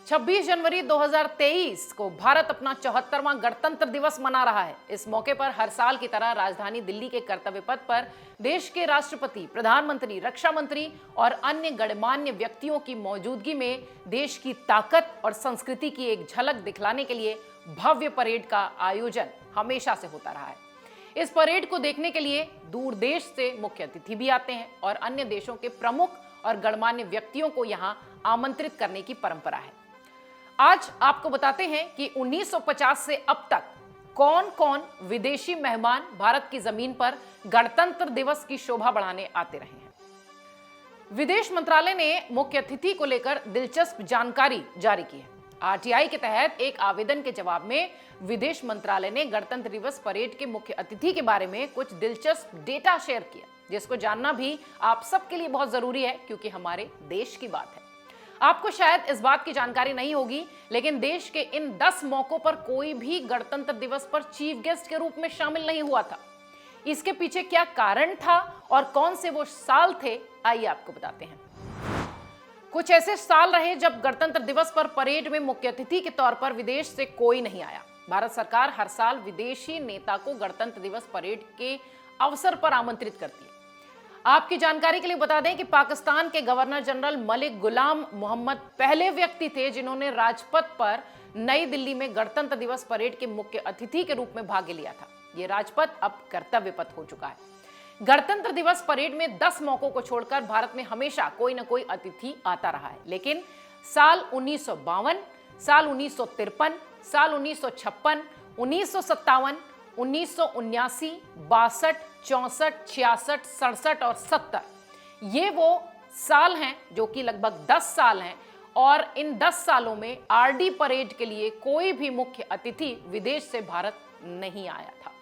26 जनवरी 2023 को भारत अपना 74वां गणतंत्र दिवस मना रहा है। इस मौके पर हर साल की तरह राजधानी दिल्ली के कर्तव्य पथ पर देश के राष्ट्रपति, प्रधानमंत्री, रक्षा मंत्री और अन्य गणमान्य व्यक्तियों की मौजूदगी में देश की ताकत और संस्कृति की एक झलक दिखलाने के लिए भव्य परेड का आयोजन हमेशा से होता रहा है। इस परेड को देखने के लिए दूर देश से मुख्य अतिथि भी आते हैं और अन्य देशों के प्रमुख और गणमान्य व्यक्तियों को यहां आमंत्रित करने की परंपरा है। आज आपको बताते हैं कि 1950 से अब तक कौन कौन विदेशी मेहमान भारत की जमीन पर गणतंत्र दिवस की शोभा बढ़ाने आते रहे हैं। विदेश मंत्रालय ने मुख्य अतिथि को लेकर दिलचस्प जानकारी जारी की है। आरटीआई के तहत एक आवेदन के जवाब में विदेश मंत्रालय ने गणतंत्र दिवस परेड के मुख्य अतिथि के बारे में कुछ दिलचस्प डेटा शेयर किया, जिसको जानना भी आप सबके लिए बहुत जरूरी है, क्योंकि हमारे देश की बात है। आपको शायद इस बात की जानकारी नहीं होगी, लेकिन देश के इन 10 मौकों पर कोई भी गणतंत्र दिवस पर चीफ गेस्ट के रूप में शामिल नहीं हुआ था। इसके पीछे क्या कारण था और कौन से वो साल थे, आइए आपको बताते हैं। कुछ ऐसे साल रहे जब गणतंत्र दिवस पर परेड में मुख्य अतिथि के तौर पर विदेश से कोई नहीं आया। भारत सरकार हर साल विदेशी नेता को गणतंत्र दिवस परेड के अवसर पर आमंत्रित करती है। आपकी जानकारी के लिए बता दें कि पाकिस्तान के गवर्नर जनरल मलिक गुलाम मोहम्मद पहले व्यक्ति थे जिन्होंने राजपथ पर नई दिल्ली में गणतंत्र दिवस परेड के मुख्य अतिथि के रूप में भाग लिया था। यह राजपथ अब कर्तव्य पथ हो चुका है। गणतंत्र दिवस परेड में 10 मौकों को छोड़कर भारत में हमेशा कोई न कोई अतिथि आता रहा है, लेकिन साल 1952, साल 1953, साल 1956, 1957, 1979, 62, 64, 66, 67 और 70 ये वो साल हैं जो कि लगभग 10 साल हैं, और इन 10 सालों में आरडी परेड के लिए कोई भी मुख्य अतिथि विदेश से भारत नहीं आया था।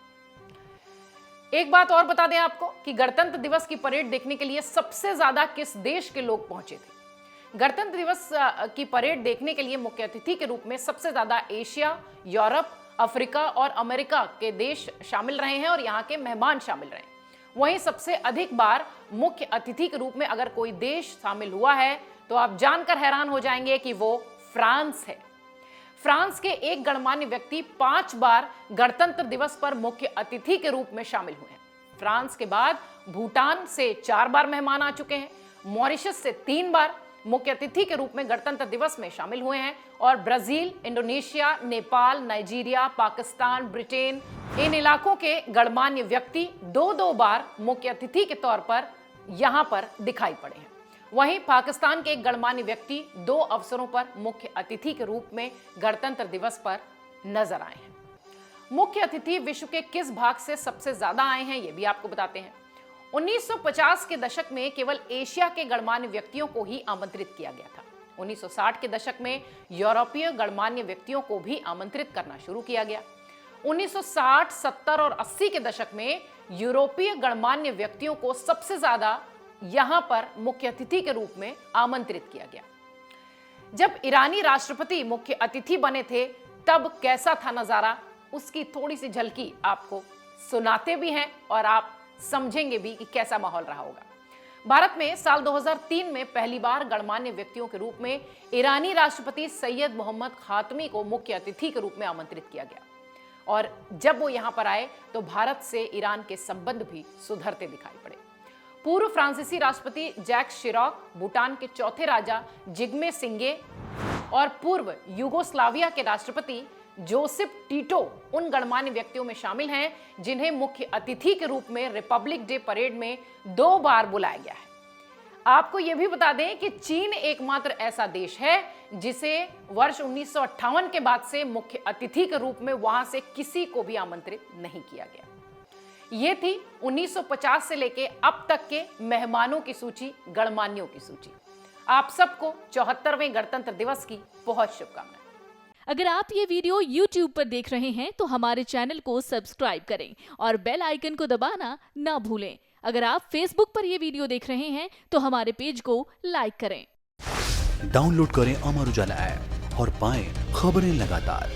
एक बात और बता दें आपको कि गणतंत्र दिवस की परेड देखने के लिए सबसे ज्यादा किस देश के लोग पहुंचे थे। गणतंत्र दिवस की परेड देखने के लिए मुख्य अतिथि के रूप में सबसे ज्यादा एशिया, यूरोप, अफ्रीका और अमेरिका के देश शामिल रहे हैं और यहाँ के मेहमान शामिल रहे हैं। वहीं सबसे अधिक बार मुख्य अतिथि के रूप में अगर कोई देश शामिल हुआ है तो आप जानकर हैरान हो जाएंगे कि वो फ्रांस है। फ्रांस के एक गणमान्य व्यक्ति 5 बार गणतंत्र दिवस पर मुख्य अतिथि के रूप में शामिल हुए हैं। फ्रांस के बाद भूटान से 4 बार मेहमान आ चुके हैं, मॉरिशस से 3 बार मुख्य अतिथि के रूप में गणतंत्र दिवस में शामिल हुए हैं, और Brazil, Indonesia, Nepal, Nigeria, Pakistan, Britain, इन इलाकों के गणमान्य व्यक्ति 2-2 बार मुख्य अतिथि के तौर पर यहां पर दिखाई पड़े हैं। वहीं पाकिस्तान के एक गणमान्य व्यक्ति 2 अवसरों पर मुख्य अतिथि के रूप में गणतंत्र दिवस पर नजर आए हैं। मुख्य अतिथि विश्व के किस भाग से सबसे ज्यादा आए हैं, यह भी आपको बताते हैं। 1950 के दशक में केवल एशिया के गणमान्य व्यक्तियों को ही आमंत्रित किया गया था। 1960 के दशक में यूरोपीय गणमान्य व्यक्तियों को भी आमंत्रित करना शुरू किया गया। 1960, 70 और 80 के दशक में यूरोपीय गणमान्य व्यक्तियों को सबसे ज्यादा यहां पर मुख्य अतिथि के रूप में आमंत्रित किया गया। जब ईरानी राष्ट्रपति मुख्य अतिथि बने थे तब कैसा था नजारा, उसकी थोड़ी सी झलकी आपको सुनाते भी हैं और आप समझेंगे भी कि कैसा माहौल रहा होगा। भारत में साल 2003 में पहली बार गणमान्य व्यक्तियों के रूप में ईरानी राष्ट्रपति सैयद मोहम्मद खातमी को मुख्य अतिथि के रूप में आमंत्रित किया गया, और जब वो यहां पर आए तो भारत से ईरान के संबंध भी सुधरते दिखाई पड़े। पूर्व फ्रांसीसी राष्ट्रपति जैक शिराक, भूटान के चौथे राजा जिग्मे सिंगे और पूर्व यूगोस्लाविया के राष्ट्रपति जोसेफ टीटो उन गणमान्य व्यक्तियों में शामिल हैं जिन्हें मुख्य अतिथि के रूप में रिपब्लिक डे परेड में 2 बार बुलाया गया है। आपको यह भी बता दें कि चीन एकमात्र ऐसा देश है जिसे वर्ष 1958 के बाद से मुख्य अतिथि के रूप में वहां से किसी को भी आमंत्रित नहीं किया गया। ये थी 1950 से लेके अब तक के मेहमानों की सूची, गणमान्यों की सूची। आप सबको 74वें गणतंत्र दिवस की बहुत शुभकामनाएं। अगर आप ये वीडियो YouTube पर देख रहे हैं तो हमारे चैनल को सब्सक्राइब करें और बेल आइकन को दबाना ना भूलें। अगर आप Facebook पर ये वीडियो देख रहे हैं तो हमारे पेज को लाइक करें। डाउनलोड करें अमर उजाला ऐप और पाएं खबरें लगातार।